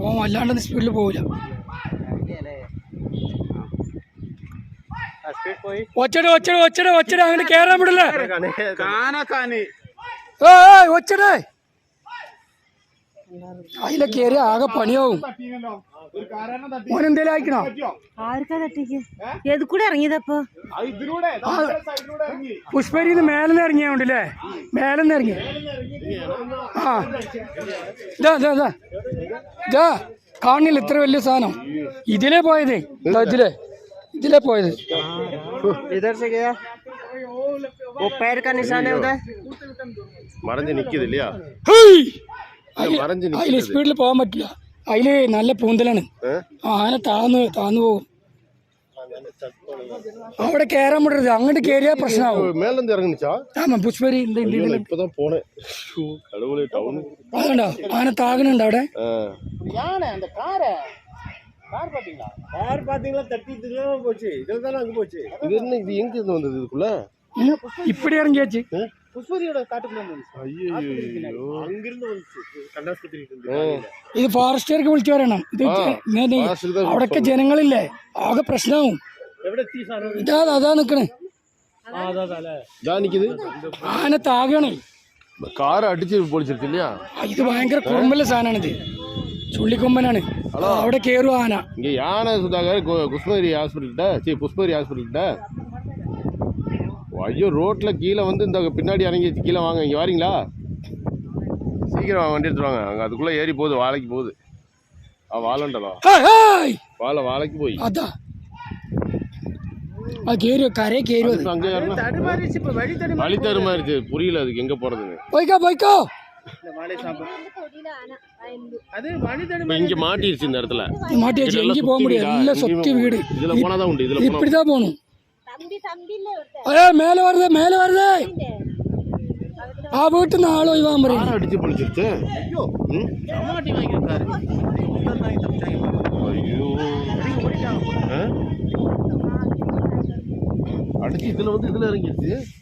ഓ അല്ലാണ്ട് സ്പീഡിൽ പോവില്ല. ഒച്ചട ഒച്ചട ഒച്ചട ഒച്ചട അങ്ങനെ കേറാൻ വിടില്ലേ? ഒച്ചടേ അതിലെ കയറി ആകെ പണിയാവും. ഓനെന്തേലും അയക്കണോ? ആർക്കാ തട്ടിക്ക്? ഏത് കൂടെ ഇറങ്ങിയതപ്പോ? പുഷ്പരിന്ന് മേലെന്ന് ഇറങ്ങിയോണ്ടല്ലേ? മേലെന്ന് ഇറങ്ങി. ആ ഇതാ കാണില്ല ഇത്ര വലിയ സാധനം. ഇതിലേ പോയതേ, ഇതിലേ പോയത്. അതില് സ്പീഡിൽ പോകാൻ പറ്റില്ല. അതില് നല്ല പൂന്തലാണ്. ആന താന്നു പോകും. അവിടെ കേറാൻ വിടരുത്. അങ്ങോട്ട് കേറിയാ പ്രശ്നമാവും. ആമാ പുഷ്പരി അതുണ്ടോ ആന താകണുണ്ട് അവിടെ. ഇപ്പടി ഇറങ്ങിയാச்சு. ഇത് ഫോറസ്റ്റുകാർക്ക് വിളിച്ചു പറയണം. ഇത് അവിടൊക്കെ ജനങ്ങളില്ലേ ആകെ പ്രശ്നമാവും. അതാ നിക്കണേ ആന താകണേ. ഇത് ഭയങ്കര കുറുമ്പല്ല സാധനമാണിത്. ചുള്ളിക്കൊമ്പനാണ്. അവിടെ കേറും ആന. ஐயோ ரோட்ல கீழே வந்து இந்த பின்னாடி இறங்கி கீழே வாங்க. இங்கே வரீங்களா? சீக்கிரம் வாங்க, வண்டி எடுத்துருவாங்க. அங்கே அதுக்குள்ளே ஏறி போகுது, வாழைக்கு போகுது. வாழண்டலா வாழைக்கு போய் அதான் வழி தருமாறிச்சு. புரியல அதுக்கு எங்க போறதுன்னு. போய்க்கோ இங்க மாட்டிருச்சு. இந்த இடத்துல மாட்டியாச்சு. எங்கேயும் போக முடியாது. இல்ல சொத்து வீடு. இதுல போனாதான் உண்டு. இதுல இப்படிதான் போகணும். மேல வருது. ആ വീട്ടിൽ നിന്ന് ആളോ ഇവാൻ പറയും. അടിച്ച് പൊളിച്ചിട്ട് അടിച്ച് ഇതിൽ വന്ന് ഇതിൽ ഇറങ്ങിയിട്ട്